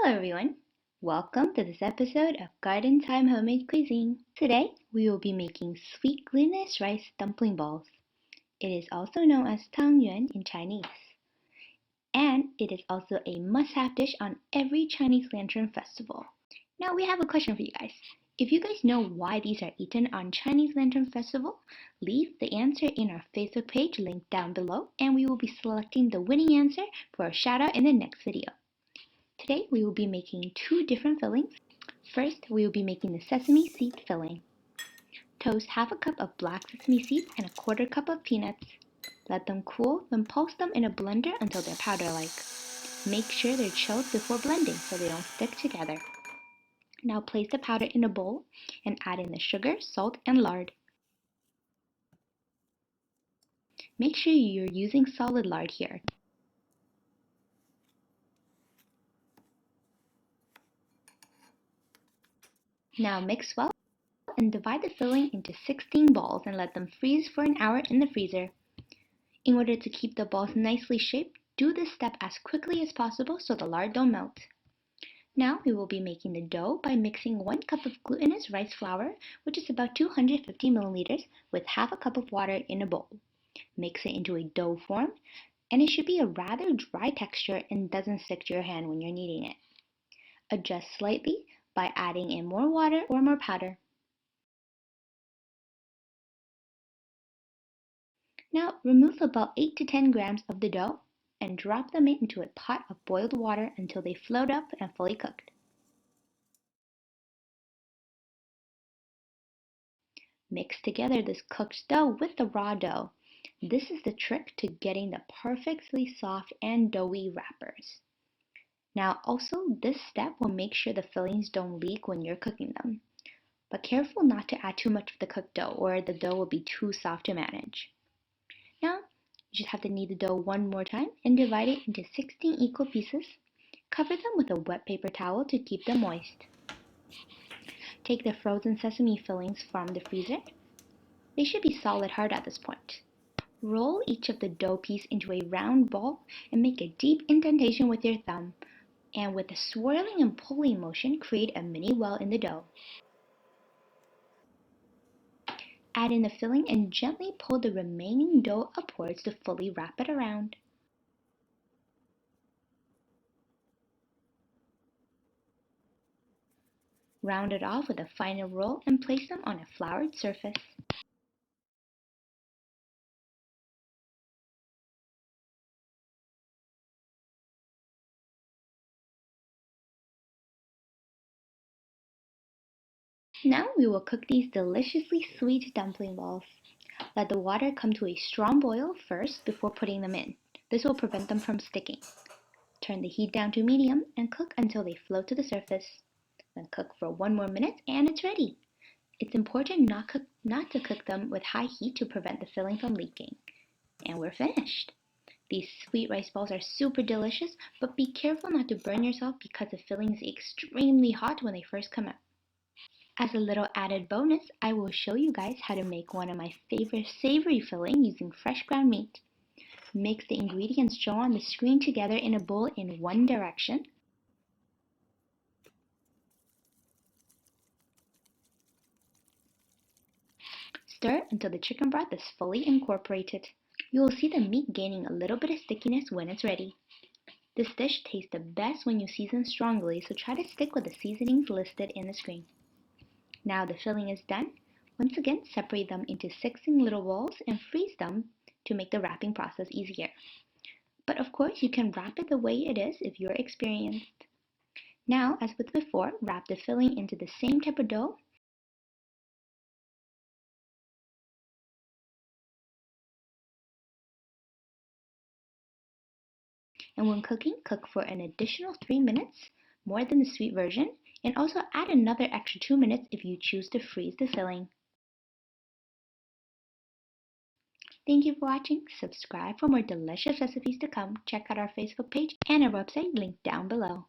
everyone, welcome to this episode of Garden Time Homemade Cuisine. Today we will be making sweet glutinous rice dumpling balls. It is also known as Tang Yuan in Chinese. And it is also a must-have dish on every Chinese Lantern festival. Now we have a question for you guys. If you guys know why these are eaten on Chinese Lantern Festival, leave the answer in our Facebook page linked down below and we will be selecting the winning answer for a shout out in the next video. Today we will be making two different fillings. First, we will be making the sesame seed filling. Toast half a cup of black sesame seeds and a quarter cup of peanuts. Let them cool, then pulse them in a blender until they're powder-like. Make sure they're chilled before blending so they don't stick together. Now place the powder in a bowl and add in the sugar, salt, and lard. Make sure you're using solid lard here. Now mix well and divide the filling into 16 balls and let them freeze for an hour in the freezer. In order to keep the balls nicely shaped, do this step as quickly as possible so the lard don't melt. Now we will be making the dough by mixing 1 cup of glutinous rice flour, which is about 250 milliliters, with half a cup of water in a bowl. Mix it into a dough form, and it should be a rather dry texture and doesn't stick to your hand when you're kneading it. Adjust slightly by adding in more water or more powder. Now remove about 8 to 10 grams of the dough and drop them into a pot of boiled water until they float up and fully cooked. Mix together this cooked dough with the raw dough. This is the trick to getting the perfectly soft and doughy wrappers. Now also, this step will make sure the fillings don't leak when you're cooking them. But careful not to add too much of the cooked dough or the dough will be too soft to manage. Now, you just have to knead the dough one more time and divide it into 16 equal pieces. Cover them with a wet paper towel to keep them moist. Take the frozen sesame fillings from the freezer. They should be solid hard at this point. Roll each of the dough piece into a round ball and make a deep indentation with your thumb. And with a swirling and pulling motion, create a mini well in the dough. Add in the filling and gently pull the remaining dough upwards to fully wrap it around. Round it off with a final roll and place them on a floured surface. Now we will cook these deliciously sweet dumpling balls. Let the water come to a strong boil first before putting them in. This will prevent them from sticking. Turn the heat down to medium and cook until they float to the surface. Then cook for 1 more minute and it's ready. It's important not to cook them with high heat to prevent the filling from leaking. And we're finished. These sweet rice balls are super delicious, but be careful not to burn yourself because the filling is extremely hot when they first come out. As a little added bonus, I will show you guys how to make one of my favorite savory filling using fresh ground meat. Mix the ingredients shown on the screen together in a bowl in one direction. Stir until the chicken broth is fully incorporated. You will see the meat gaining a little bit of stickiness when it's ready. This dish tastes the best when you season strongly, so try to stick with the seasonings listed in the screen. Now the filling is done. Once again, separate them into 16 little balls and freeze them to make the wrapping process easier. But of course, you can wrap it the way it is if you're experienced. Now, as with before, wrap the filling into the same type of dough. And when cooking, cook for an additional 3 minutes, more than the sweet version, and also add another extra 2 minutes if you choose to freeze the filling. Thank you for watching. Subscribe for more delicious recipes to come. Check out our Facebook page and our website linked down below.